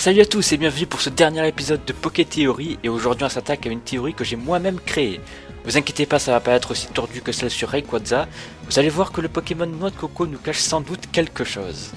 Salut à tous et bienvenue pour ce dernier épisode de Poké Theory, et aujourd'hui on s'attaque à une théorie que j'ai moi-même créée. Vous inquiétez pas, ça va pas être aussi tordu que celle sur Rayquaza, vous allez voir que le Pokémon Noix de Coco nous cache sans doute quelque chose.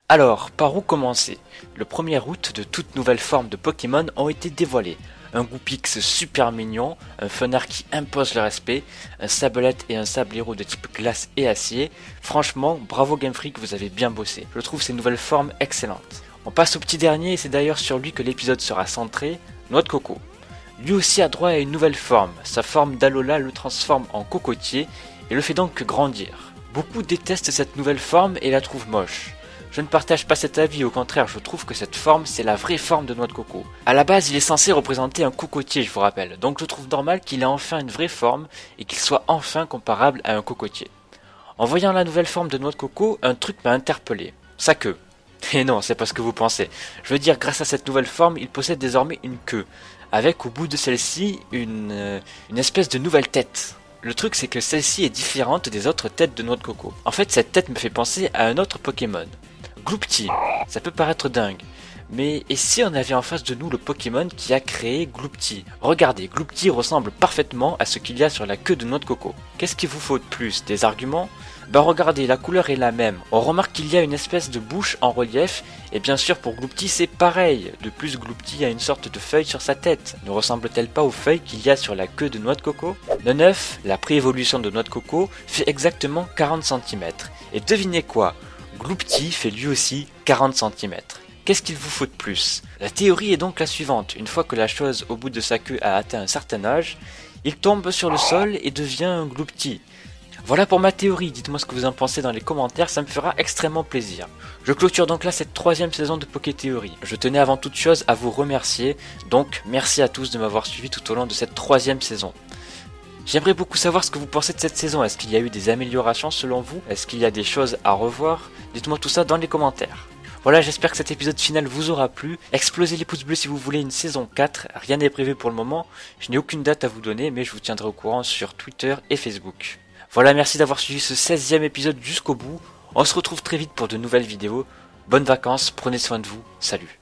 Alors, par où commencer? Le 1er août, de toutes nouvelles formes de Pokémon ont été dévoilées. Un Goupix super mignon, un Funard qui impose le respect, un Sablette et un Sablero de type glace et acier. Franchement, bravo Game Freak, vous avez bien bossé. Je trouve ces nouvelles formes excellentes. On passe au petit dernier et c'est d'ailleurs sur lui que l'épisode sera centré, Noix de Coco. Lui aussi a droit à une nouvelle forme. Sa forme d'Alola le transforme en cocotier et le fait donc que grandir. Beaucoup détestent cette nouvelle forme et la trouvent moche. Je ne partage pas cet avis, au contraire, je trouve que cette forme, c'est la vraie forme de Noix de Coco. A la base, il est censé représenter un cocotier, je vous rappelle, donc je trouve normal qu'il ait enfin une vraie forme et qu'il soit enfin comparable à un cocotier. En voyant la nouvelle forme de Noix de Coco, un truc m'a interpellé. Sa queue. Et non, c'est pas ce que vous pensez. Je veux dire, grâce à cette nouvelle forme, il possède désormais une queue, avec au bout de celle-ci, une espèce de nouvelle tête. Le truc, c'est que celle-ci est différente des autres têtes de Noix de Coco. En fait, cette tête me fait penser à un autre Pokémon. Gloupti, ça peut paraître dingue, mais et si on avait en face de nous le Pokémon qui a créé Gloupti? Regardez, Gloupti ressemble parfaitement à ce qu'il y a sur la queue de Noix de Coco. Qu'est-ce qu'il vous faut de plus? Des arguments? Bah regardez, la couleur est la même. On remarque qu'il y a une espèce de bouche en relief, et bien sûr pour Gloupti c'est pareil. De plus, Gloupti a une sorte de feuille sur sa tête. Ne ressemble-t-elle pas aux feuilles qu'il y a sur la queue de Noix de Coco? Le 9, la pré-évolution de Noix de Coco, fait exactement 40 cm. Et devinez quoi? Gloupti fait lui aussi 40 cm. Qu'est-ce qu'il vous faut de plus? La théorie est donc la suivante. Une fois que la chose au bout de sa queue a atteint un certain âge, il tombe sur le sol et devient un Gloupti. Voilà pour ma théorie, dites-moi ce que vous en pensez dans les commentaires, ça me fera extrêmement plaisir. Je clôture donc là cette 3e saison de Poké Theory. Je tenais avant toute chose à vous remercier, donc merci à tous de m'avoir suivi tout au long de cette 3e saison. J'aimerais beaucoup savoir ce que vous pensez de cette saison. Est-ce qu'il y a eu des améliorations selon vous? Est-ce qu'il y a des choses à revoir? Dites-moi tout ça dans les commentaires. Voilà, j'espère que cet épisode final vous aura plu. Explosez les pouces bleus si vous voulez une saison 4. Rien n'est prévu pour le moment. Je n'ai aucune date à vous donner, mais je vous tiendrai au courant sur Twitter et Facebook. Voilà, merci d'avoir suivi ce 16e épisode jusqu'au bout. On se retrouve très vite pour de nouvelles vidéos. Bonnes vacances, prenez soin de vous. Salut.